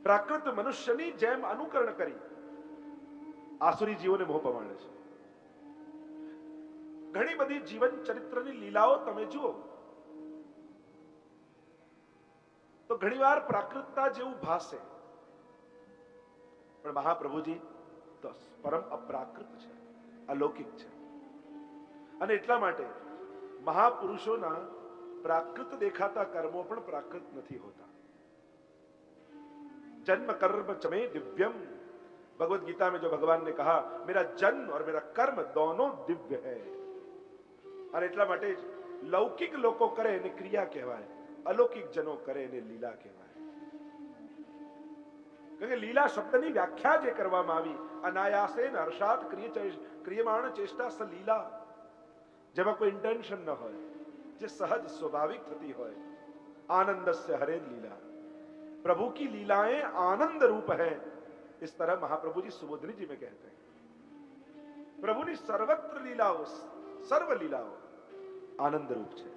પ્રાકૃત મનુષ્યની જેમ અનુકરણ કરી આસુરી જીવોને મોહ પમાડે છે. ઘણી બધી જીવન ચરિત્રની લીલાઓ તમે જુઓ તો ઘણીવાર પ્રાકૃતતા જેવું ભાસે, પણ મહાપ્રભુજી તો પરમ અપ્રાકૃત છે, અલૌકિક છે. અને એટલા માટે મહાપુરુષોના प्राकृत देखाता कर्मों पर प्राकृत नहीं होता. जन्म कर्म चमे दिव्यम, भगवत गीता में जो भगवान ने कहा मेरा जन्म और मेरा कर्म दोनों दिव्य है. और એટલા માટે લૌકિક લોકો કરે એને ક્રિયા કહેવાય, અલૌકિક જનો કરે એને લીલા કહેવાય. કે લીલા શબ્દની વ્યાખ્યા જે કરવામાં આવી અનાયાસેન હર્ષાત ક્રિયમાણ ચેષ્ટા સ લીલા, જેમાં કોઈ ઇન્ટેન્શન ન હોય, जो सहज स्वाभाविक थती हो. आनंद से हरे लीला, प्रभु की लीलाएं आनंद रूप है. इस तरह महाप्रभु जी सुबोधनी जी में कहते हैं प्रभु ની સર્વત્ર લીલાઓ, સર્વ લીલાઓ આનંદ રૂપ છે.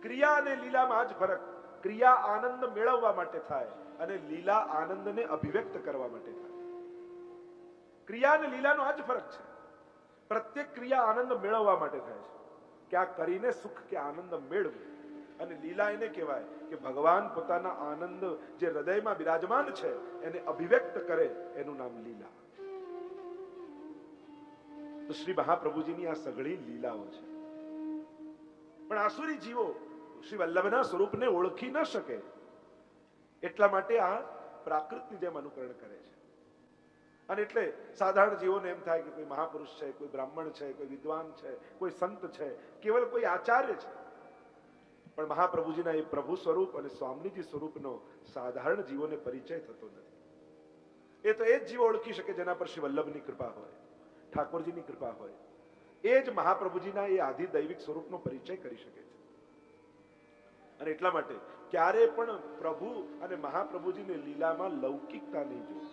ક્રિયા અને લીલામાં જ ફરક. ક્રિયા આનંદ મેળવવા માટે થાય અને લીલા આનંદને અભિવ્યક્ત કરવા માટે થાય. ક્રિયા અને લીલાનો આ જ ફરક છે. પ્રત્યેક ક્રિયા આનંદ મેળવવા માટે થાય છે, क्या કરીને સુખ કે આનંદ મેળવું. અને લીલા એને કહેવાય કે ભગવાન પોતાના આનંદ જે હૃદયમાં બિરાજમાન છે એને અભિવ્યક્ત કરે, એનું નામ લીલા. તો શ્રી મહાપ્રભુજીની આ સઘળી લીલાઓ છે. પણ આસુરી જીવો શ્રી વલ્લભના સ્વરૂપને ઓળખી ન શકે, એટલા માટે આ પ્રાકૃતની જેમ અનુકરણ કરે છે. અને એટલે સાધારણ જીવોને એમ થાય કે કોઈ મહાપુરુષ છે, કોઈ બ્રાહ્મણ છે, કોઈ વિદ્વાન છે, કોઈ સંત છે, કેવલ કોઈ આચાર્ય છે. પણ મહાપ્રભુજીના એ પ્રભુ સ્વરૂપ અને સ્વામીજી સ્વરૂપનો સાધારણ જીવોને પરિચય થતો નથી. એ તો એ જ જીવો ઓળખી શકે જેના પર શ્રી વલ્લભની કૃપા હોય, ઠાકોરજીની કૃપા હોય. એ જ મહાપ્રભુજીના એ આદિ દૈવિક સ્વરૂપનો પરિચય કરી શકે છે. અને એટલા માટે ક્યારે પણ પ્રભુ અને મહાપ્રભુજીની લીલામાં લૌકિકતા નહીં જોઈ.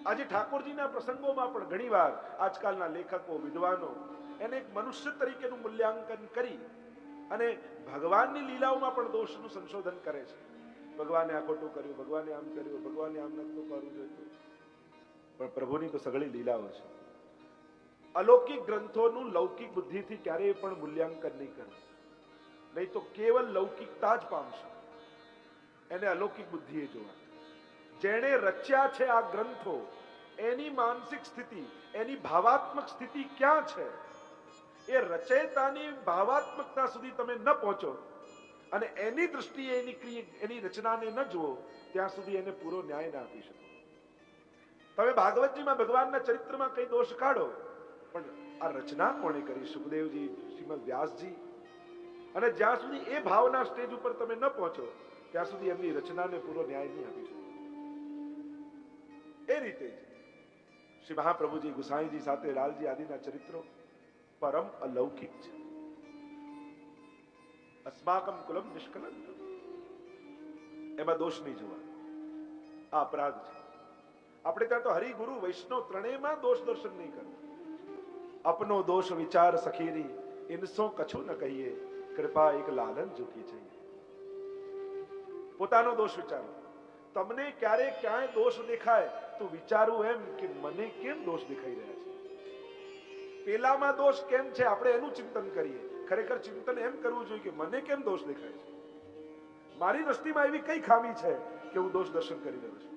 આજે ઠાકોરજીના પ્રસંગોમાં પણ ઘણીવાર આજકાલના લેખકો, વિદ્વાનો એને એક મનુષ્ય તરીકેનું મૂલ્યાંકન કરી અને ભગવાનની લીલાઓમાં પણ દોષનું સંશોધન કરે છે. ભગવાને આ ખોટું કર્યું, ભગવાને આમ કર્યું, ભગવાને આમ નતું કરવું જોઈતું. પણ પ્રભુની તો સઘળી લીલાઓ છે. અલૌકિક ગ્રંથોનું લૌકિક બુદ્ધિથી ક્યારેય પણ મૂલ્યાંકન નહીં કરવું, નહીં તો કેવલ લૌકિકતા જ પામશે. એને અલૌકિક બુદ્ધિએ જોવા. જેણે રચ્યા છે આ ગ્રંથો, એની માનસિક સ્થિતિ, એની ભાવાત્મક સ્થિતિ ક્યાં છે, એ રચયિતાની ભાવાત્મકતા સુધી તમે ન પહોંચો અને એની દૃષ્ટિએ એની રચનાને ન જુઓ, ત્યાં સુધી એને પૂરો ન્યાય ના આપી શકો. તમે ભાગવતજીમાં ભગવાનના ચરિત્રમાં કઈ દોષ કાઢો, પણ આ રચના કોણે કરી? સુખદેવજી, શ્રીમદ વ્યાસજી. અને જ્યાં સુધી એ ભાવના સ્ટેજ ઉપર તમે ન પહોંચો, ત્યાં સુધી એમની રચનાને પૂરો ન્યાય નહીં આપી શકો. એ રીતે શ્રી મહાપ્રભુજી, ગુસાઈજી સાથે લાલજી આદિના ચરિત્રો પરમ અલૌકિક છે. અસ્માકમ કુલમ નિષ્કલંક, એમાં દોષ નહીં જોવા. આ અપરાધ છે. આપણે ત્યાં તો હરિગુરુ વૈષ્ણવ ત્રણેયમાં દોષ દર્શન નહીં કરવું. અપનો દોષ વિચાર સખીરી, ઇનસો કછું ન કહીએ, કૃપા એક લાલન ઝૂકી છે. પોતાનો દોષ વિચારો. તમને ક્યારે ક્યાંય દોષ દેખાય તો વિચારવું એમ કે મને કેમ દોષ દેખાઈ રહ્યા છે, પેલામાં દોષ કેમ છે, આપણે એનું ચિંતન કરીએ. ખરેખર ચિંતન એમ કરવું જોઈએ કે મને કેમ દોષ દેખાય છે, મારી દ્રષ્ટિમાં એવી કઈ ખામી છે કે હું દોષ દર્શન કરી રહ્યો છું.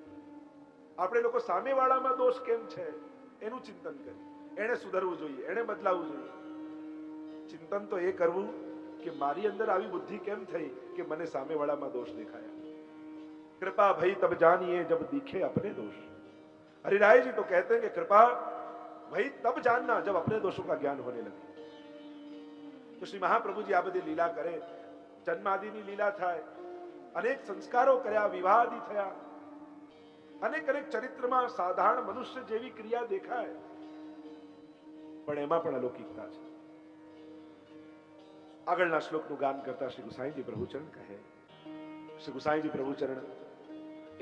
આપણે લોકો સામેવાળામાં દોષ કેમ છે એનું ચિંતન કરીએ. એને સુધરવું જોઈએ, એને બદલાવવું જોઈએ. ચિંતન તો એ કરવું કે મારી અંદર આવી બુદ્ધિ કેમ થઈ કે મને સામેવાળામાં દોષ દેખાયા. कृपा भई तब जानिए जब दिखे अपने दोष. हरिराय जी तो कहते हैं कि कृपा भई तब जानना जब अपने दोषों का ज्ञान होने लगे. तो श्री महाप्रभु जी આ બધી લીલા કરે. જન્માદિની લીલા થાય, અનેક સંસ્કારો કર્યા, વિવાહાદિ થયા, અનેક અનેક ચરિત્રમાં સાધારણ મનુષ્ય જેવી ક્રિયા દેખાય, પણ એમાં પણ અલૌકિકતા છે. આગળના શ્લોકનું ગાન કરતા શ્રી ગુસાઈજી પ્રભુચરણ કહે. શ્રી ગુસાઈજી પ્રભુચરણ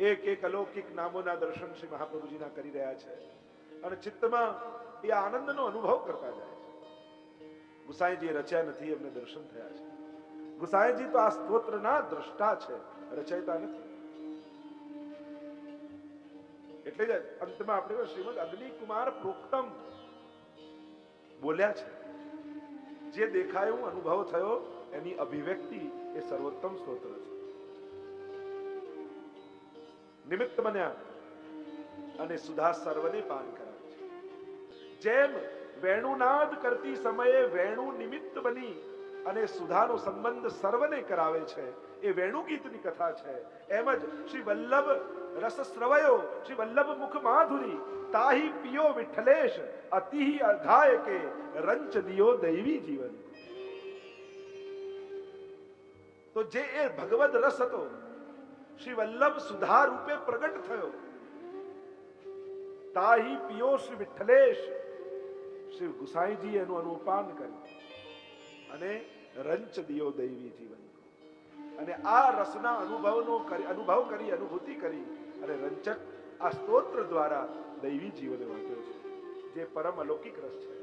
એક એક અલૌકિક નામોના દર્શન શ્રી મહાપ્રભુજીના કરી રહ્યા છે અને ચિત્તમાં એ આનંદનો અનુભવ કરતા જાય છે. ગુસાઈજી રચ્યા નથી, એમને દર્શન થયા છે. ગુસાઈજી તો આ સ્તોત્રના દ્રષ્ટા છે, રચયિતા નથી. એટલે જ અંતમાં આપણે શ્રીમદ અગ્નિકુમાર પ્રોક્તમ બોલ્યા છે, જે દેખાયું અનુભવ થયો એની અભિવ્યક્તિ એ સર્વોત્તમ સ્તોત્ર છે. નિમિત્ત બન્યા અને સુધા સર્વને પાન કરાવે છે. જેમ વેણુનાદ કરતી સમયે વેણુ નિમિત્ત બની અને સુધાનો સંબંધ સર્વને કરાવે છે, એ વેણુ ગીતની કથા છે. એમ જ શ્રી વલ્લભ રસ શ્રવયો, શ્રી વલ્લભ મુખ માધુરી, તાહી પિયો વિઠ્ઠલેશ, અતિહી અઘાય કે રંચ દિયો દૈવી જીવન. તો જે એ ભગવદ રસ હતો, શ્રી વલ્લભ સુધા રૂપે પ્રગટ થયો. તાહી પિયો શ્રી વિઠ્ઠલેશ, શ્રી ગુસાઈજી એનું અનુપાન કર્યું અને રંચ દિયો દૈવી જીવન. અને આ રસના અનુભવ કરી અનુભૂતિ કરી અને રંચક આ સ્તોત્ર દ્વારા દૈવી જીવને વાંચ્યો છે, જે પરમ અલૌકિક રસ છે.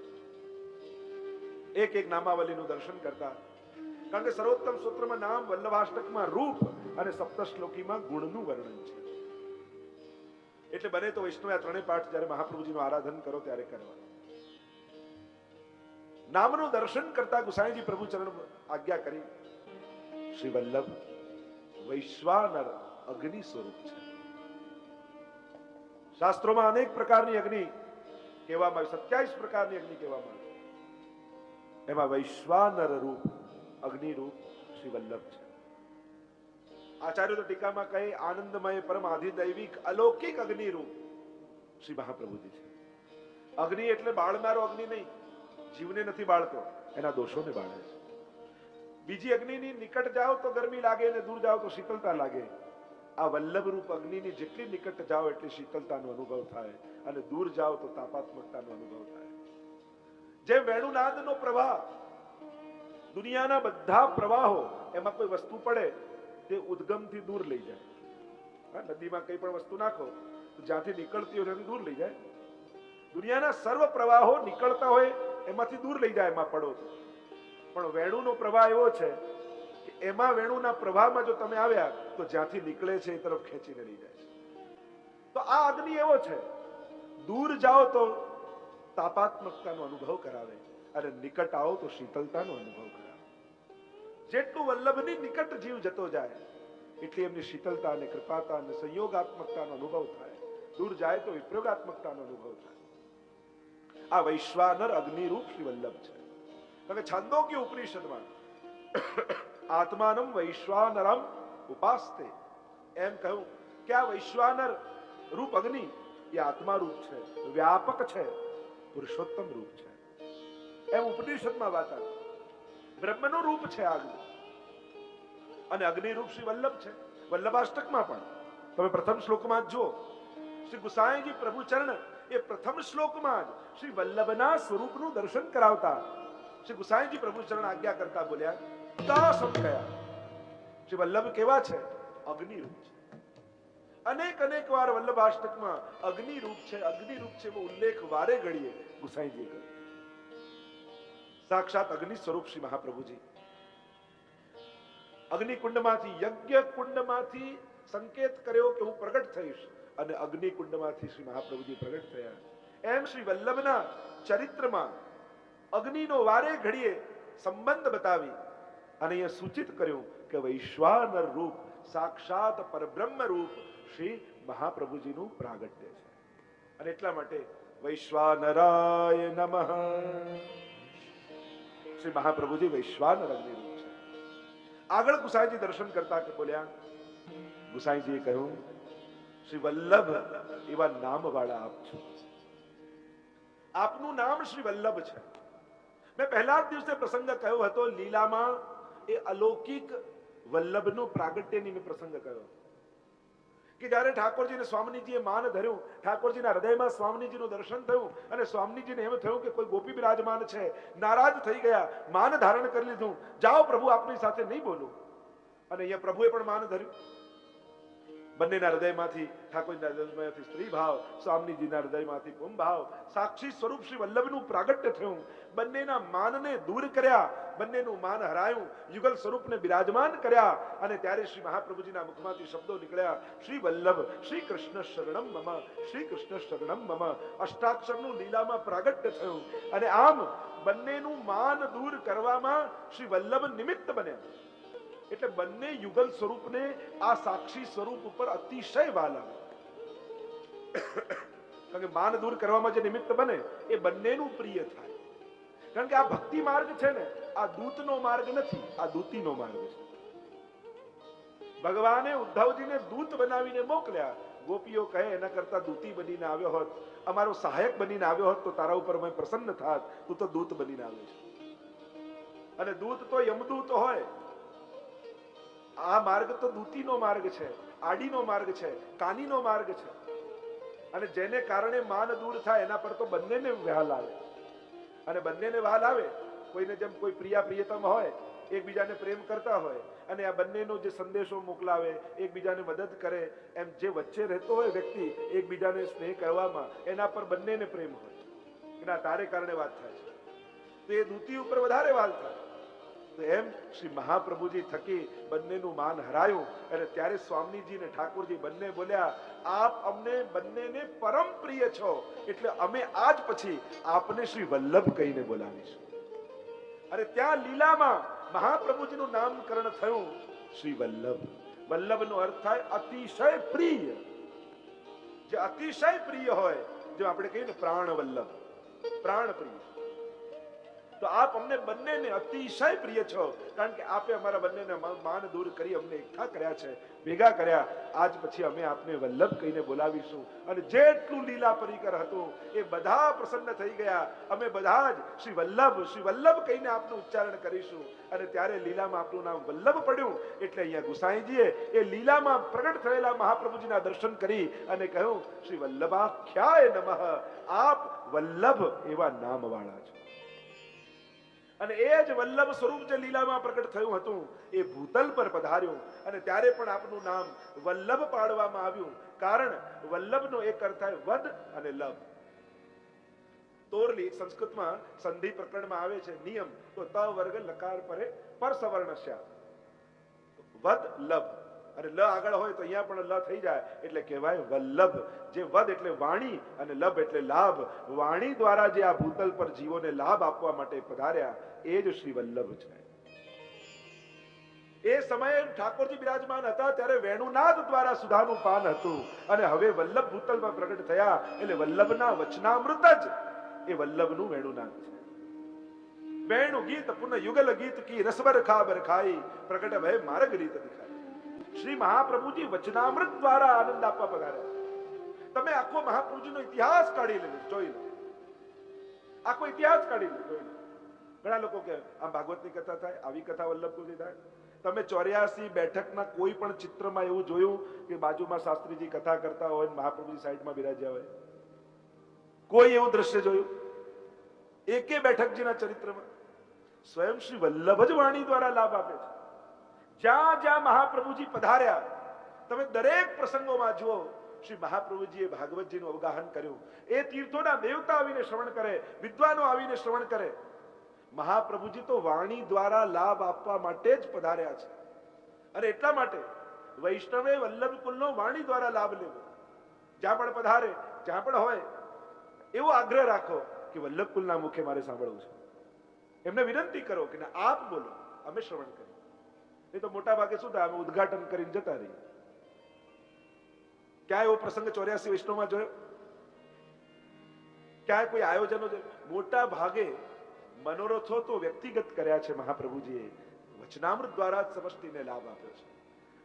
એક એક નામાવલીનું દર્શન કરતા, કારણ કે સર્વોત્તમ સ્તોત્રમાં નામ, વલ્લભાષ્ટકમાં રૂપ અને સપ્તશ્લોકીમાં ગુણનું વર્ણન છે. એટલે બને તો વૈષ્ણવ આ ત્રણેય પાઠ જ્યારે મહાપ્રભુજીનું આરાધન કરો ત્યારે કરવા. નામનું દર્શન કરતા ગુસાઈજી પ્રભુ ચરણ આજ્ઞા કરી, શ્રી વલ્લભ વૈશ્વાનર અગ્નિ સ્વરૂપ છે. શાસ્ત્રોમાં અનેક પ્રકારની અગ્નિ કહેવામાં આવી, 27 પ્રકારની અગ્નિ કહેવામાં આવી. એમાં વૈશ્વાનર રૂપ અગ્નિ રૂપ શ્રી વલ્લભ છે. આચાર્યો તો ટીકામાં કહે, આનંદમય પરમ આધિદૈવિક અલૌકિક અગ્નિ રૂપ શ્રી મહાપ્રભુજી છે. અગ્નિ એટલે બાળનારો અગ્નિ નહીં, જીવને નથી બાળતો, એના દોષોને બાળે છે. બીજી અગ્નિની નિકટ જાઓ તો ગરમી લાગે અને દૂર જાઓ તો શીતળતા લાગે. આ વલ્લભ રૂપ અગ્નિની જેટલી નિકટ જાઓ એટલી શીતળતાનો અનુભવ થાય અને દૂર જાઓ તો તાપાત્મકતાનો અનુભવ થાય. જેમ વેણુનાદનો પ્રવાહ દુનિયાના બધા પ્રવાહો, એમાં કોઈ વસ્તુ પડે તે ઉદ્ગમથી દૂર લઈ જાય. નદીમાં કઈ પણ વસ્તુ નાખો તો જ્યાંથી નીકળતી હોય ત્યાંથી દૂર લઈ જાય. દુનિયાના સર્વ પ્રવાહો નીકળતા હોય એમાંથી દૂર લઈ જાય, એમાં પડો તો. પણ વેણુનો પ્રવાહ એવો છે કે એમાં વેણુના પ્રવાહમાં જો તમે આવ્યા તો જ્યાંથી નીકળે છે એ તરફ ખેંચીને લઈ જાય છે. તો આ અગ્નિ એવો છે, દૂર જાઓ તો તાપાત્મકતાનો અનુભવ કરાવે અને નિકટ આવો તો શીતળતાનો અનુભવ કરાવે. જેટલું વલ્લભની નિકટ જીવ જતો જાય એટલી એમની શીતળતા અને કૃપાતા અને સંયોગાત્મકતાનો અનુભવ થાય. દૂર જાય તો વિપ્રયોગાત્મકતાનો અનુભવ થાય. આ વૈશ્વાનર અગ્નિરૂપ શ્રી વલ્લભ છે. તમે છાંદોગ્ય ઉપનિષદમાં આત્માનમ વૈશ્વાનરમ ઉપાસ્તે એમ કહ્યું કે આ વૈશ્વાનર રૂપ અગ્નિ એ આત્મા રૂપ છે, વ્યાપક છે, પુરુષોત્તમ રૂપ છે. એમ ઉપનિષદમાં વાત આવી. બ્રહ્મનું રૂપ છે અગ્નિ અને અગ્નિ રૂપ શ્રી વલ્લભ છે. વલ્લભાષ્ટકમાં પણ તમે પ્રથમ શ્લોકમાં જ જુઓ, શ્રી ગુસાઈજી પ્રભુ ચરણ એ પ્રથમ શ્લોકમાં જ શ્રી વલ્લભના સ્વરૂપનું દર્શન કરાવતા શ્રી ગુસાઈજી પ્રભુ ચરણ આજ્ઞા કરતા બોલ્યા, દાસમ કયા શ્રી વલ્લભ કેવા છે? અગ્નિ રૂપ છે. અનેક વાર વલ્લભાષ્ટકમાં અગ્નિ રૂપ છે એવો ઉલ્લેખ વારે ઘડીએ ગુસાઈજી કર્યો. સાક્ષાત અગ્નિ સ્વરૂપ શ્રી મહાપ્રભુજી અગ્નિકુંડમાંથી, યજ્ઞ કુંડમાંથી સંકેત કર્યો કે હું પ્રગટ થઈશ અને અગ્નિકુંડમાંથી શ્રી મહાપ્રભુજી પ્રગટ થયા. એમ શ્રી વલ્લભના ચરિત્રમાં અગ્નિનો વારે ઘડીએ સંબંધ બતાવી અને અહીંયા સૂચિત કર્યું કે વૈશ્વાનર રૂપ સાક્ષાત પરબ્રહ્મ રૂપ શ્રી મહાપ્રભુજીનું પ્રાગટ્ય છે. અને એટલા માટે વૈશ્વાનરાય નમઃ. શ્રી મહાપ્રભુજી વૈશ્વાનર અગ્નિ રૂપ છે. આગળ ગુસાઈજી દર્શન કરતા કે બોલ્યા, ગુસાઈજીએ કહ્યું, શ્રી વલ્લભ એવા નામ વાળા આપ છો. આપનું નામ શ્રી વલ્લભ છે. મેં પહેલા જ દિવસે પ્રસંગ કહ્યો હતો, લીલામાં એ અલૌકિક વલ્લભનો પ્રાગટ્યની પ્રસંગ કહ્યો કે જ્યારે ઠાકોરજીને સ્વામીજીએ માન ધર્યું, ઠાકોરજીના હૃદયમાં સ્વામીજીનું દર્શન થયું અને સ્વામીજીને એમ થયું કે કોઈ ગોપી બિરાજમાન છે, નારાજ થઈ ગયા, માન ધારણ કરી લીધું, જાઓ પ્રભુ આપની સાથે નહીં બોલું. અને અહીંયા પ્રભુએ પણ માન ધર્યું. બંનેના હૃદયમાંથી ઠાકોરજીના હૃદયમાંથી સ્ત્રી ભાવ, સ્વામીજીના હૃદયમાંથી પું ભાવ, સાક્ષી સ્વરૂપ શ્રી વલ્લભનું પ્રાગટ્ય થયું. બંનેના માનને દૂર કર્યા, બંનેનું માન હરાયું, યુગલ સ્વરૂપને બિરાજમાન કર્યા. અને ત્યારે શ્રી મહાપ્રભુજીના મુખમાંથી શબ્દો નીકળ્યા, શ્રી વલ્લભ શ્રી કૃષ્ણ શરણમ મમ, શ્રી કૃષ્ણ શરણમ મમ. અષ્ટાક્ષરનું લીલામાં પ્રાગટ્ય થયું. અને આમ બંનેનું માન દૂર કરવામાં શ્રી વલ્લભ નિમિત્ત બન્યા. એટલે બંને યુગલ સ્વરૂપને આ સાક્ષી સ્વરૂપ ઉપર અતિશય વાલ આવે. કારણ કે માન દૂર કરવામાં જે નિમિત્ત બને એ બંનેનું પ્રિય થાય. કારણ કે આ ભક્તિ માર્ગ છે ને, આ દૂતનો માર્ગ નથી, આ દૂતીનો માર્ગ છે. ભગવાને ઉદ્ધવજીને દૂત બનાવીને મોકલ્યા. ગોપીઓ કહે એના કરતા દૂતી બનીને આવ્યો હોત, અમારો સહાયક બનીને આવ્યો હોત તો તારા ઉપર અમે પ્રસન્ન થાત. તું તો દૂત બનીને આવ્યો છે. અને દૂત તો યમદૂત હોય. આ માર્ગ તો દૂતીનો માર્ગ છે, આડીનો માર્ગ છે, કાનીનો માર્ગ છે. અને જેને કારણે માન દૂર થાય એના પર તો બંનેને વહાલ આવે. અને બંનેને વહાલ આવે, કોઈને જેમ કોઈ પ્રિયા પ્રિયતમ હોય, એકબીજાને પ્રેમ કરતા હોય અને આ બંનેનો જે સંદેશો મોકલાવે, એકબીજાને મદદ કરે, એમ જે વચ્ચે રહેતો હોય વ્યક્તિ એકબીજાને સ્નેહ કરવામાં, એના પર બંનેને પ્રેમ હોય એના તારે કારણે વાત થાય છે. તો એ દૂતી ઉપર વધારે વાલ થાય. તો એમ શ્રી મહાપ્રભુજી થકી બંનેનું માન હરાયું. અને ત્યારે સ્વામીજી અને ઠાકોરજી બંને બોલ્યા, આપ અમને બંનેને પરમ પ્રિય છો, એટલે અમે આજ પછી આપને શ્રી વલ્લભ કહીને બોલાવીશું. અને ત્યાં લીલામાં મહાપ્રભુજીનું નામકરણ થયું શ્રી વલ્લભ. વલ્લભનો અર્થ થાય અતિશય પ્રિય. જે અતિશય પ્રિય હોય, જે આપણે કહીએ ને પ્રાણ વલ્લભ, પ્રાણ પ્રિય. તો આપ અમને બંનેને અતિશય પ્રિય છો, કારણ કે આપે અમારા બંનેને માન દૂર કરી અમને એકઠા કર્યા છે, ભેગા કર્યા. આજ પછી અમે આપને વલ્લભ કહીને બોલાવીશું. અને જેટલું લીલા પરિકર હતું એ બધા પ્રસન્ન થઈ ગયા. અમે બધા જ શ્રી વલ્લભ કહીને આપનું ઉચ્ચારણ કરીશું. અને ત્યારે લીલામાં આપનું નામ વલ્લભ પડ્યું. એટલે અહીંયા ગુસાઈજીએ એ લીલામાં પ્રગટ થયેલા મહાપ્રભુજીના દર્શન કરી અને કહ્યું, શ્રી વલ્લભાખ્યાય નમઃ, આપ વલ્લભ એવા નામ વાળા છો. અને એ જ વલ્લભ સ્વરૂપ જે લીલામાં પ્રગટ થયું હતું એ ભૂતલ પર પધાર્યું. અને ત્યારે પણ આપનું નામ વલ્લભ પાડવામાં આવ્યું. કારણ વલ્લભનો એક અર્થ થાય વદ અને લભ. તોરલી સંસ્કૃતમાં સંધિ પ્રકરણમાં આવે છે નિયમ, તો ત વર્ગ લકાર પરે પર સવર્ણસ્યા, વદ લભ. અને લ આગળ હોય તો અહીંયા પણ લ થઈ જાય, એટલે કહેવાય વલ્લભ. જે વદ એટલે વાણી અને લભ એટલે લાભ. વાણી દ્વારા જે આ ભૂતલ પર જીવોને લાભ આપવા માટે પધાર્યા એ જ શ્રી વલ્લભ છે. એ સમયે ઠાકોરજી બિરાજમાન હતા ત્યારે વેણુનાદ દ્વારા સુધાનું પાન હતું. અને હવે વલ્લભ ભૂતલમાં પ્રગટ થયા એટલે વલ્લભના વચનામૃત જ એ વલ્લભનું વેણુનાદ છે. વેણુ ગીત પુનઃ યુગલ ગીત કી રસબર ખાબર ખાઈ, પ્રગટ ભય માર્ગ રીત દિખાઈ. શ્રી મહાપ્રભુજી વચનામૃત દ્વારા આનંદ આપવા પધાર્યા. તમે આખો મહાપ્રભુજીનો ઇતિહાસ કાઢી લો, જોઈ લો. આખો ઇતિહાસ કાઢી લો, જોઈ લો. ઘણા લોકો કે આમ ભાગવતની કથા થાય, આવી કથા વલ્લભપુરની થાય. તમે 84 બેઠકના કોઈ પણ ચિત્રમાં એવું જોયું કે બાજુમાં શાસ્ત્રીજી કથા કરતા હોય, મહાપ્રભુજી સાઈડમાં બિરાજ્યા હોય? કોઈ એવું દ્રશ્ય જોયું? એકે બેઠકજીના ચરિત્રમાં સ્વયં શ્રી વલ્લભ જ વાણી દ્વારા લાભ આપે છે. જ્યાં જ્યાં મહાપ્રભુજી પધાર્યા, તમે દરેક પ્રસંગોમાં જુઓ શ્રી મહાપ્રભુજીએ ભાગવતજીનું અવગાહન કર્યું. એ તીર્થોના દેવતા આવીને શ્રવણ કરે, વિદ્વાનો આવીને શ્રવણ કરે. મહાપ્રભુજી તો વાણી દ્વારા લાભ આપવા માટે જ પધાર્યા છે. અને એટલા માટે વૈષ્ણવે વલ્લભ કુલનો વાણી દ્વારા લાભ લેવો. જ્યાં પણ પધારે, જ્યાં પણ હોય, એવો આગ્રહ રાખો કે વલ્લભ કુલના મુખે મારે સાંભળવું છે. એમને વિનંતી કરો કે આપ બોલો, અમે શ્રવણ કરીએ. એ તો મોટા ભાગે શું થાય, અમે ઉદ્ઘાટન કરીને જતા રહીએ. ક્યાં એવો પ્રસંગ 84 વૈષ્ણવમાં જોયો? ક્યાં કોઈ આયોજનો જોયો? મોટા ભાગે મનોરથો તો વ્યક્તિગત કર્યા છે મહાપ્રભુજીએ. વચનામૃત દ્વારા જ સમષ્ટિને લાભ આપ્યો છે.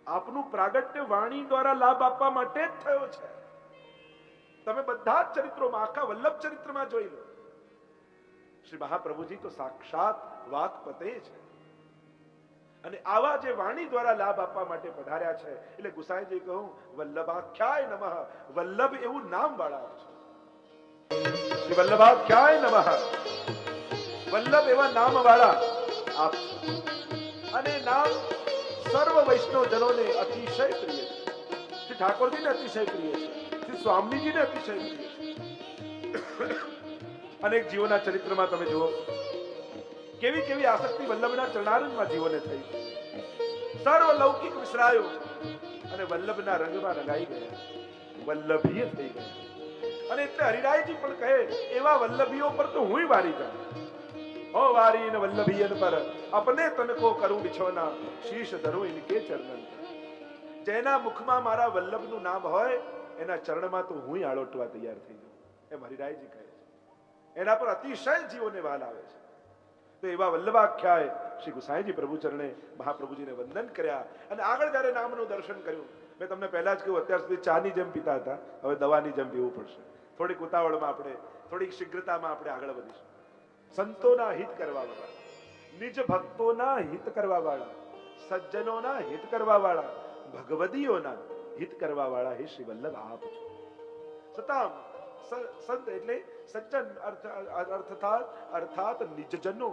આપનું પ્રાગટ્ય વાણી દ્વારા લાભ આપવા માટે જ થયો છે. તમે બધા જ ચરિત્રોમાં, આખા વલ્લભ ચરિત્રમાં જોઈ લો, શ્રી મહાપ્રભુજી તો સાક્ષાત વાકપતે છે. અને આવા જે વાણી દ્વારા લાભ આપવા માટે પધાર્યા છે. એટલે ગુસાઈજી કહું, વલ્લભાખ્યાય નમઃ, વલ્લભ એવું નામ વાળા છે. શ્રી વલ્લભાખ્યાય નમઃ, વલ્લભ એવા નામ વાળા આપ. અને નામ સર્વ વૈષ્ણવ જનોને અતિશય પ્રિય છે. શ્રી ઠાકોરજીને અતિશય પ્રિય છે, શ્રી સ્વામીજીને અતિશય પ્રિય છે. અનેક જીવોના ચરિત્રમાં તમે જુઓ કેવી કેવી આસક્તિ વલ્લભના ચરણારવિંદમાં જીવોને થઈ. સર્વ લૌકિક વિસરાયો અને વલ્લભના રંગમાં રંગાઈ ગયા, વલ્લભીય થઈ ગયા. અને એટલે હરિરાયજી પણ કહે એવા વલ્લભીઓ પર તો હું વારી જાઉં. ઓ વારી ને વલ્લભીયન પર અપને તન કો કરું બિછોના, શીશ ધરું ઇનકે ચરણન. જેના મુખમાં મારા વલ્લભનું નામ હોય એના ચરણમાં તો હું આળોટવા તૈયાર થઈ જાઉં, એમ હરિરાયજી કહે છે. એના પર અતિશય જીવોને વાલ આવે છે. તો એવા વલ્લભાખ્યાય શ્રી ગુસાઈજી પ્રભુ ચરણે મહાપ્રભુજીને વંદન કર્યા અને આગળ જયારે નામનું દર્શન કર્યું. મેં તમને પહેલા જ કહ્યું, અત્યાર સુધી ચાની જેમ પીતા હતા, હવે દવાની જેમ પીવું પડશે. થોડીક ઉતાવળમાં આપણે, થોડીક શીઘ્રતામાં આપણે આગળ વધીશું. સંતોના હિત કરવા વાળા, નિજ ભક્તોના હિત કરવા વાળા, સજ્જનોના હિત કરવા વાળા, ભગવદીઓના હિત કરવા વાળા હે શ્રી વલ્લભ આપ છો. સતામ સંત એટલે સજ્જન અર્થાત નિજજનો.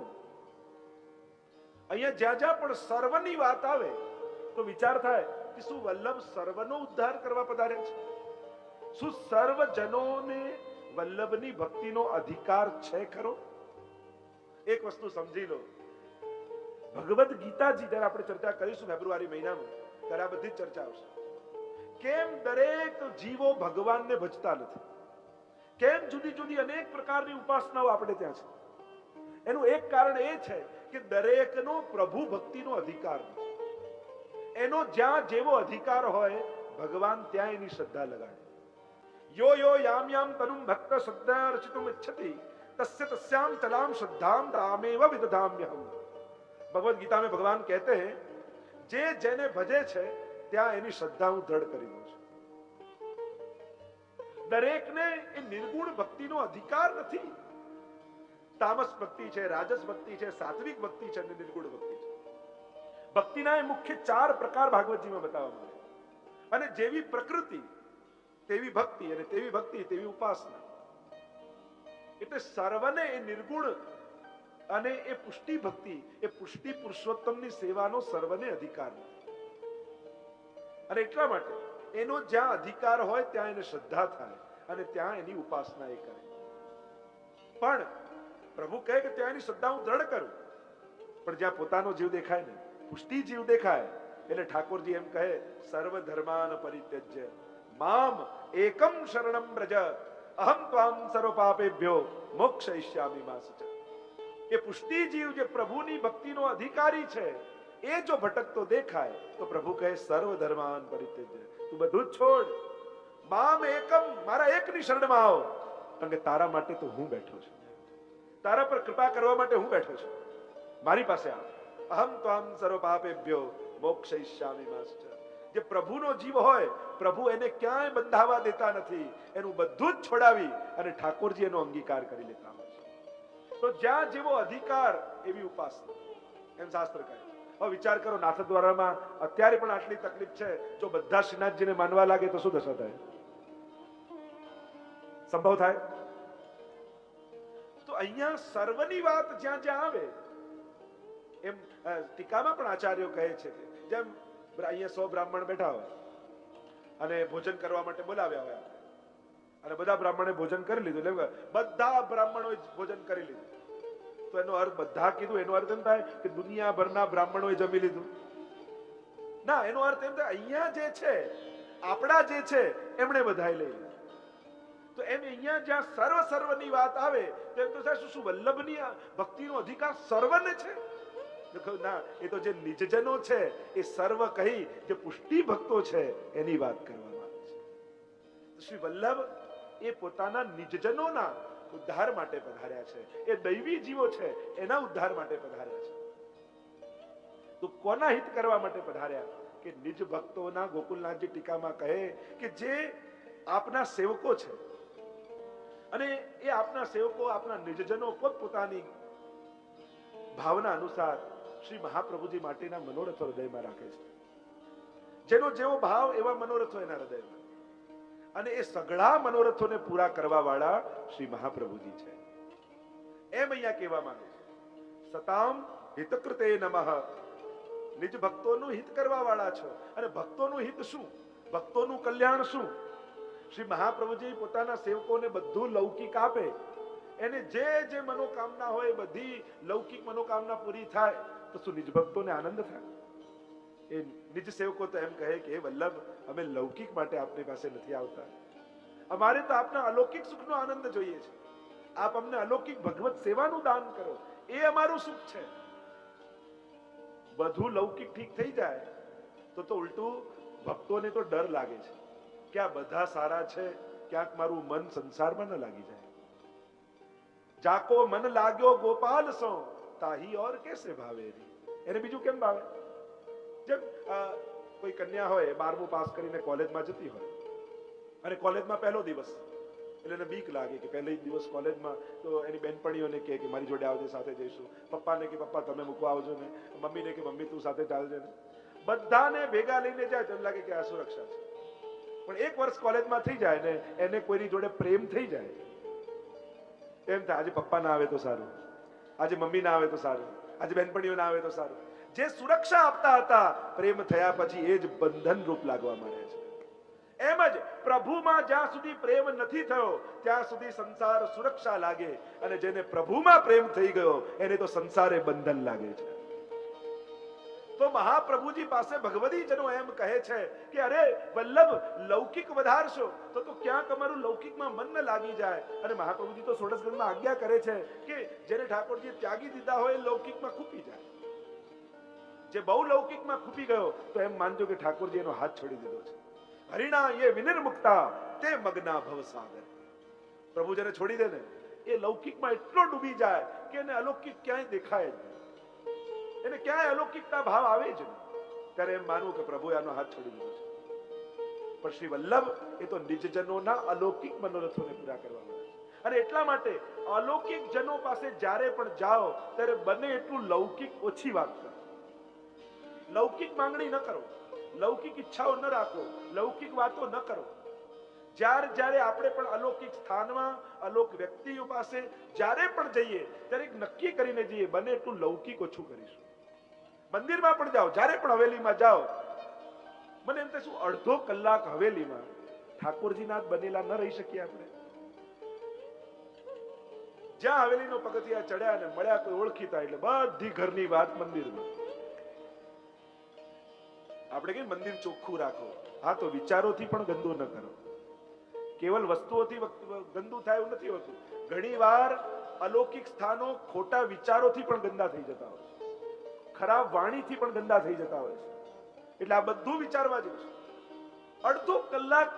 અહીંયા જ્યાં જ્યાં પણ સર્વની વાત આવે તો વિચાર થાય કે શું વલ્લભ સર્વનો ઉદ્ધાર કરવા પધાર્યા છે? શું સર્વજનોને વલ્લભની ભક્તિનો અધિકાર છે ખરો? એક વસ્તુ સમજી લો, ભગવદ ગીતાજી જ્યારે આપણે ચર્ચા કરીશું ફેબ્રુઆરી મહિનામાં, ત્યારે આ બધી ચર્ચા આવશે. કેમ દરેક જીવો ભગવાનને ભજતા નથી? કેમ જુદી જુદી અનેક પ્રકારની ઉપાસનાઓ આપણે ત્યાં છે? એનું એક કારણ એ છે કે દરેકનો પ્રભુ ભક્તિનો અધિકાર નથી. એનો જ્યાં જેવો અધિકાર હોય ભગવાન ત્યાં એની શ્રદ્ધા લગાડે. યો યો યામ યામ તનુમ ભક્ત શ્રદ્ધા રચિતુમ ઇચ્છતિ तस्य तस्याम चलाम श्रद्धाम रामेव विदधाम्यहम. भगवद गीता में भगवान कहते हैं जे जेने भजे છે ત્યાં એની શ્રદ્ધા હું દ્રઢ કરી દઉં છું. દરેકને એ નિર્ગુણ ભક્તિનો અધિકાર નથી. તામસ ભક્તિ છે, રાજસ ભક્તિ છે, સાત્વિક ભક્તિ છે અને નિર્ગુણ ભક્તિ છે. ભક્તિના એ મુખ્ય 4 પ્રકાર ભાગવતજીમાં બતાવવામાં આવે. અને જેવી પ્રકૃતિ તેવી ભક્તિ, અને તેવી ભક્તિ તેવી ઉપાસના. એટલે સર્વને એ નિર્ગુણ અને એ પુષ્ટિ ભક્તિ, એ પુષ્ટિ પુરુષોત્તમની સેવાનો સર્વને અધિકાર નથી. અને એટલા માટે એનો જ્યાં અધિકાર હોય ત્યાં એને શ્રદ્ધા થાય અને ત્યાં એની ઉપાસના એ કરે. પણ પ્રભુ કહે કે ત્યાં એની શ્રદ્ધા હું દ્રઢ કરું, પણ જ્યાં પોતાનો જીવ દેખાય ને, પુષ્ટિ જીવ દેખાય, એટલે ઠાકોરજી એમ કહે સર્વ ધર્માન પરિત્યજ્ય મામ એકમ શરણમ વ્રજ અહમ ત્વામ સર્વ પાપેભ્યો મોક્ષયિષ્યામિ મા શુચ. એ પુષ્ટિ જીવ જે પ્રભુની ભક્તિનો અધિકારી છે, એ જો ભટકતો દેખાય તો પ્રભુ કહે સર્વ ધર્માન પરિત્યજ્ય, તું બધું જ છોડ, મામ એકમ, મારા એકની શરણમાં આવ, કારણ કે તારા માટે તો હું બેઠો છું, તારા પર કૃપા કરવા માટે હું બેઠો છું, મારી પાસે આવ. અહમ ત્વામ સર્વ પાપેભ્યો મોક્ષયિષ્યામિ મા શુચ. જે પ્રભુનો જીવ હોય, પ્રભુ એને ક્યાંય બંધાવા દેતા નથી, એનું બધું જ છોડાવી અને ઠાકોરજી એનો અંગીકાર કરી લેતા હોય છે. તો જ્યાં જેવો અધિકાર એવી ઉપાસના, એમ શાસ્ત્ર કહે. હવે વિચાર કરો, નાથદ્વારામાં અત્યારે પણ આટલી તકલીફ છે, જો બધા શ્રીનાથજીને માનવા લાગે તો શું દશા થાય? સંભવ થાય? તો અહીંયા સર્વની વાત જ્યાં જ્યાં આવે, એમ ટીકામાં પણ આચાર્યો કહે છે કે જેમ અહીંયા 100 બ્રાહ્મણ બેઠા હોય અને ભોજન કરવા માટે બોલાવ્યા હોય, અને બધા બ્રાહ્મણે ભોજન કરી લીધું, એટલે બધા બ્રાહ્મણોએ ભોજન કરી લીધું, તો એનો અર્થ બધા કીધું, એનો અર્થ એમ થાય કે દુનિયાભરના બ્રાહ્મણોએ જમી લીધું? ના, એનો અર્થ એમ થાય અહીંયા જે છે, આપણા જે છે એમણે બધાએ લઈ લીધું. તો એમ અહીંયા જ્યાં સર્વની વાત આવે તો એમ તો થાય શું વલ્લભની ભક્તિનો અધિકાર સર્વને છે? ના, એ તો જે નિજજનો છે એ સર્વ કહી જે પુષ્ટિ ભક્તો છે એની વાત કરવામાં આવે છે. શ્રી વલ્લભ એ પોતાના નિજજનોના ઉદ્ધાર માટે પધાર્યા છે, એ દૈવી જીવો છે એના ઉદ્ધાર માટે પધાર્યા છે. તો કોના હિત કરવા માટે પધાર્યા? કે નિજ ભક્તોના. ગોકુલનાથજી ટીકામાં કહે કે જે આપના સેવકો છે, અને એ આપના સેવકો, આપના નિજજનો પોતપોતાની ભાવના અનુસાર શ્રી મહાપ્રભુજી માટેના મનોરથો હૃદયમાં રાખે છે. જેનો જેવો ભાવ એવા મનોરથો એના હૃદયમાં, અને એ સઘળા મનોરથોને પૂરા કરવા વાળા શ્રી મહાપ્રભુજી છે. એમ અહીંયા કહેવા માંગે છે સતામ હિતકૃતે નમઃ. નિજ ભક્તોનું હિત કરવા વાળા છો. અને ભક્તોનું હિત શું? ભક્તોનું કલ્યાણ શું? શ્રી મહાપ્રભુજી પોતાના સેવકોને બધું લૌકિક આપે, એને જે જે મનોકામના હોય બધી લૌકિક મનોકામના પૂરી થાય તો શું નિજ ભક્તોને આનંદ થાય? એ નિજ સેવકો તો એમ કહે કે વલ્લભ, અમે લૌકિક માટે આપની પાસે નથી આવતા, અમારે તો આપના અલૌકિક સુખનો આનંદ જોઈએ છે. આપ અમને અલૌકિક ભગવત સેવાનું દાન કરો, એ અમારું સુખ છે. બધું લૌકિક ઠીક થઈ જાય તો ઉલટું ભક્તોને તો ડર લાગે છે કે આ બધા સારા છે, ક્યાંક મારું મન સંસારમાં ન લાગી જાય. જાકો મન લાગ્યો ગોપાલ સો તાહી ઓર કેસે ભાવે. એને બીજું કેમ ભાવે? જેમ કોઈ કન્યા હોય 12મું પાસ કરીને કોલેજમાં જતી હોય અને કોલેજમાં પહેલો દિવસ એટલે એને બીક લાગે કે પહેલો દિવસ કોલેજમાં તો એની બેનપણીઓને કહે કે મારી જોડે આવજે, સાથે જઈશું. પપ્પાને કે પપ્પા તમે મૂકવા આવજો ને, મમ્મીને કે મમ્મી તું સાથે ચાલજે ને. બધાને ભેગા લઈને જાય તો એમ લાગે કે આ સુરક્ષા છે. પણ 1 વર્ષ કોલેજમાં થઈ જાય ને એને કોઈની જોડે પ્રેમ થઈ જાય, એમ થાય આજે પપ્પા ના આવે તો સારું, આજે મમ્મી ના આવે તો સારું, આજે બેનપણીઓ ના આવે તો સારું. જે સુરક્ષા આપતા હતા પ્રેમ થયા પછી એ જ બંધન રૂપ લાગવા માંડે છે. એમ જ પ્રભુમાં જ્યાં સુધી પ્રેમ નથી થયો ત્યાં સુધી સંસાર સુરક્ષા લાગે, અને જેને પ્રભુમાં પ્રેમ થઈ ગયો એને તો સંસારે બંધન લાગે છે. તો મહાપ્રભુજી પાસે ભગવદી જનો એમ કહે છે કે અરે વલ્લભ, લૌકિક વધારશો તો ક્યાંક અમારું લૌકિકમાં મન ન લાગી જાય. અને મહાપ્રભુજી તો 16 ગ્રંથમાં આજ્ઞા કરે છે કે જેને ઠાકોરજી ત્યાગી દીધા હોય લૌકિકમાં ખૂપી જાય. જે બહુ લૌકિકમાં ખૂપી ગયો તો એમ માનજો કે ઠાકોરજી એનો હાથ છોડી દીધો છે. હરિણા યે વિનિર્મુક્તા તે મગ્ના ભવસાગર. પ્રભુ જેને છોડી દે ને એ લૌકિકમાં એટલો ડૂબી જાય કે એને અલૌકિક ક્યાંય દેખાય જ નહીં, એને ક્યાંય અલૌકિકના ભાવ આવે જ નહીં. ત્યારે એમ માનવું કે પ્રભુએ આનો હાથ છોડી દીધો છે. પણ શ્રી વલ્લભ એ તો નિજજનોના અલૌકિક મનોરથોને પૂરા કરવા માટે છે. અને એટલા માટે અલૌકિક જનો પાસે જ્યારે પણ જાઓ ત્યારે બને એટલું લૌકિક ઓછી વાત કરો, લૌકિક માંગણી ન કરો, લૌકિક ઈચ્છાઓ ન રાખો, લૌકિક વાતો ન કરો. જ્યારે આપણે પણ અલૌકિક સ્થાનમાં અલૌકિક વ્યક્તિઓ પાસે જ્યારે પણ જઈએ ત્યારે નક્કી કરીને જઈએ બને એટલું લૌકિક ઓછું કરીશું. મંદિરમાં પણ જાઓ, જ્યારે પણ હવેલીમાં જાઓ, મને એમ થાય શું અડધો કલાક હવેલીમાં ઠાકોરજીના બનેલા ન રહી શકીએ આપણે? જ્યાં હવેલીનો પગથિયા ચડ્યા અને મળ્યા કોઈ ઓળખીતા એટલે બધી ઘરની વાત મંદિરમાં. આપણે કહીએ મંદિર ચોખ્ખું રાખો, હા તો વિચારોથી પણ ગંદુ ન કરો. કેવલ વસ્તુઓથી ગંદુ થાય એવું નથી હોતું. ઘણી વાર અલૌકિક સ્થાનો ખોટા વિચારોથી પણ ગંદા થઈ જતા હોય છે, ખરાબ વાણીથી પણ ગંદા થઈ જતા હોય છે. એટલે આ બધું વિચારવા જેવું છે. અડધો કલાક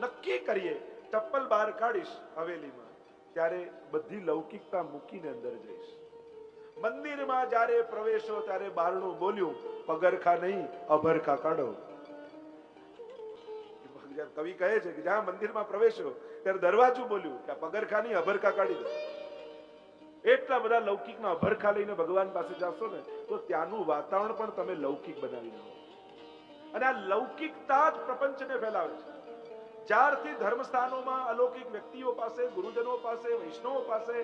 નક્કી કરીએ ચપ્પલ બહાર કાઢીશ હવેલીમાં ત્યારે બધી લૌકિકતા મૂકીને અંદર જઈશ. મંદિરમાં જ્યારે પ્રવેશો ત્યારે બારણું બોલ્યું પગરખા નહીં અભરખા કાઢો. કવિ કહે છે કે જ્યાં મંદિરમાં પ્રવેશો ત્યારે દરવાજું બોલ્યું કે પગરખા નહીં અભરખા કાઢી દો. એટલા બધા લૌકિકમાં અભરખા લઈને ભગવાન પાસે જાશો ને તો ત્યાંનું વાતાવરણ પણ તમે લૌકિક બનાવી દો. અને આ લૌકિકતા જ પ્રપંચને ફેલાવે છે. જ્યારથી ધર્મસ્થાનોમાં અલૌકિક વ્યક્તિઓ પાસે, ગુરુજનો પાસે, વૈષ્ણવો પાસે,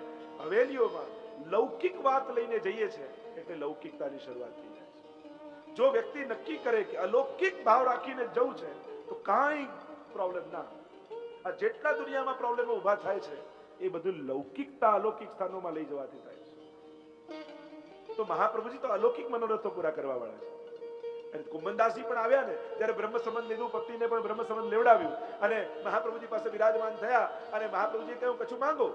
હવેલીઓમાં લૌકિક વાત લઈને જઈએ છે એટલે લૌકિકતાની શરૂઆત થઈ જાય છે. જો વ્યક્તિ નક્કી કરે કે અલૌકિક ભાવ રાખીને જવું છે તો કાંઈ પ્રોબ્લેમ ના. આ જેટલા દુનિયામાં પ્રોબ્લેમો ઉભા થાય છે એ બધું લૌકિકતા અલૌકિક સ્થાનોમાં લઈ જવાથી થાય છે. તો મહાપ્રભુજી તો અલૌકિક મનોરથો પૂરા કરવા વાળા છે. કુંભનદાસજી પણ આવ્યા ને ત્યારે બ્રહ્મ સંબંધ લીધું, પત્નીને પણ બ્રહ્મ સંબંધ લેવડાવ્યું અને મહાપ્રભુજી પાસે વિરાજમાન થયા અને મહાપ્રભુજીએ કહ્યું કશું માંગો.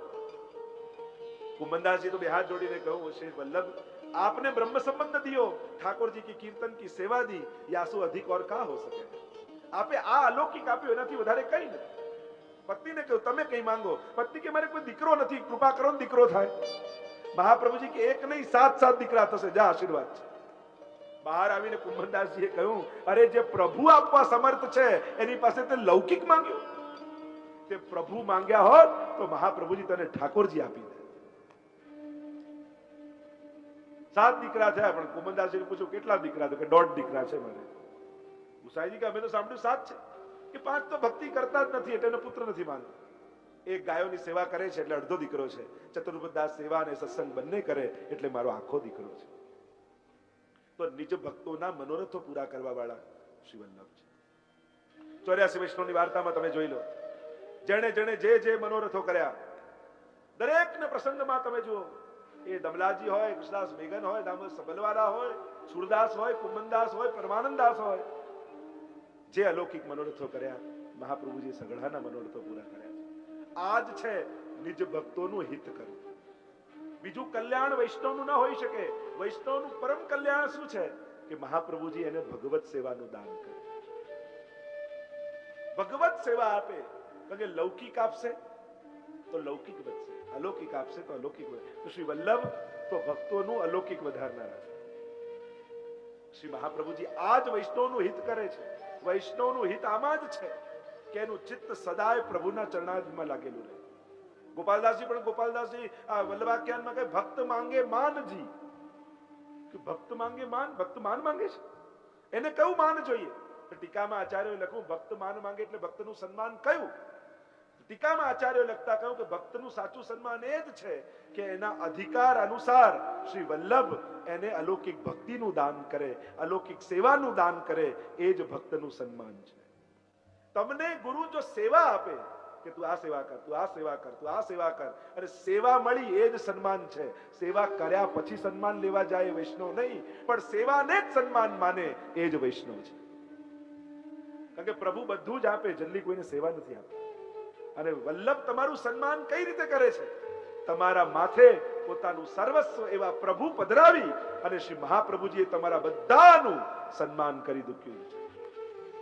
કુંભનદાસજી તો બે હાથ જોડીને કહ્યું શ્રી વલ્લભ आपने ब्रह्म संबंध दियो, ठाकुर जी की कीर्तन की सेवा दी, यासु अधिक और का हो सके. आपे आ अलौकिक आप्यो एनाथी વધારે કઈ નથી. પત્નીને કહ્યું તમે કઈ માંગો. પત્ની કે મારે કોઈ દીકરો નથી, કૃપા કરો ને દીકરો થાય. મહાપ્રભુજી કે એક નહીં 7 દીકરા થશે, જા આશીર્વાદ છે. બહાર આવીને કુંભનદાસજીએ કહ્યું અરે જે પ્રભુ આપવા સમર્થ છે એની પાસે તે લૌકિક માંગ્યું. તે પ્રભુ માંગ્યા હોત તો મહાપ્રભુજી તને ઠાકોરજી આપી દે. 7 દીકરા થયા પણ કુંભનદાસજીને પૂછ્યું કેટલા દીકરા? તો કે 1.5 દીકરા છે મારે. ગુસાઈજી કે અમે તો સાંભળ્યું 7 છે કે 5 તો ભક્તિ કરતા જ નથી એટલે એનો પુત્ર નથી માનતો. એક ગાયોની સેવા કરે છે એટલે અડધો દીકરો છે. ચતુર્ભુજદાસ સેવા અને સત્સંગ બંને કરે એટલે મારો આખો દીકરો છે. તો નિજ ભક્તોના મનોરથો પૂરા કરવા વાળા શ્રી વલ્લભ છે. 84 વૈષ્ણવની વાર્તામાં તમે જોઈ લો, જેણે જેણે જે મનોરથો કર્યા દરેકના પ્રસંગમાં તમે જુઓ, એ દમલાજી હોય, કૃષ્ણદાસ મેઘન હોય, દામોદર સબલવાલા હોય, સુરદાસ હોય, કુમનદાસ હોય, પરમાનંદદાસ હોય, જે અલૌકિક મનોરથો કર્યા, મહાપ્રભુજી સઘળાના મનોરથો પૂરા કર્યા. આ જ છે નિજ ભક્તોનું હિત કરવું. બીજું કલ્યાણ વૈષ્ણવનું ન હોઈ શકે. વૈષ્ણવનું પરમ કલ્યાણ શું છે કે મહાપ્રભુજી એને ભગવત સેવાનું દાન કરે, ભગવત સેવા આપે. કારણ કે લૌકિક આપશે તો લૌકિક વધશે, અલૌકિક આપશે તો અલૌકિક વધશે. તો શ્રી વલ્લભ તો ભક્તોનું અલૌકિક વધારનારા. શ્રી મહાપ્રભુજી આ જ વૈષ્ણવનું હિત કરે છે. વૈષ્ણવનું હિત આમાં જ છે કે એનું ચિત્ત સદાય પ્રભુના ચરણારવિંદમાં લાગેલું રહે. ગોપાલદાસજી પણ ગોપાલદાસજી આ વલ્લભાખ્યાનમાં કહે ભક્ત માંગે માનજી, કે ભક્ત માંગે માન, ભક્ત માન માંગે છે, એને કયું માન જોઈએ? ટીકામાં આચાર્યોએ લખ્યું ભક્ત માન માંગે એટલે ભક્તનું સન્માન કયું? ટીકામાં આચાર્યોએ લખતા કહ્યું કે ભક્તનું સાચું સન્માન એ જ છે કે એના અધિકાર અનુસાર શ્રી વલ્લભ એને અલૌકિક ભક્તિનું દાન કરે, અલૌકિક સેવાનું દાન કરે, એ જ ભક્તનું સન્માન છે. તમને ગુરુ જો સેવા આપે કે તું આ સેવા કર, તું આ સેવા કર, તું આ સેવા કર, અને સેવા મળી એ જ સન્માન છે. સેવા કર્યા પછી સન્માન લેવા જાય વૈષ્ણવ નહીં, પણ સેવાને જ સન્માન માને એ જ વૈષ્ણવ છે. કારણ કે પ્રભુ બધું જ આપે, જલ્દી કોઈને સેવા નથી આપતા. અને વલ્લભ તમારું સન્માન કઈ રીતે કરે છે? તમારા માથે પોતાનું સર્વસ્વ એવા પ્રભુ પધરાવી અને શ્રી મહાપ્રભુજીએ તમારા બધાનું સન્માન કરી દુખ્યું છે.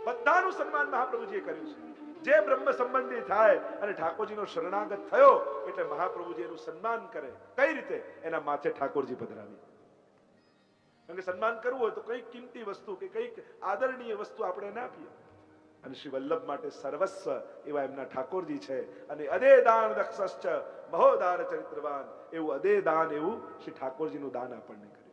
બધાનું સન્માન મહાપ્રભુજીએ કર્યું છે. જે બ્રહ્મ સંબંધી થાય અને ઠાકોરજીનો શરણાગત થયો એટલે મહાપ્રભુજી એનું સન્માન કરે. કઈ રીતે? એના માથે ઠાકોરજી પધરાવી. કારણ કે સન્માન કરવું હોય તો કઈક કિંમતી વસ્તુ કે કઈક આદરણીય વસ્તુ આપણે એને આપીએ. અને શ્રી વલ્લભ માટે સર્વસ્વ એવા એમના ઠાકોરજી છે. અને અદે દાન દક્ષશ્ચ મહોદાર ચરિત્રવાન, એવું અદે દાન એવું શ્રી ઠાકોરજીનું દાન આપણને કર્યું.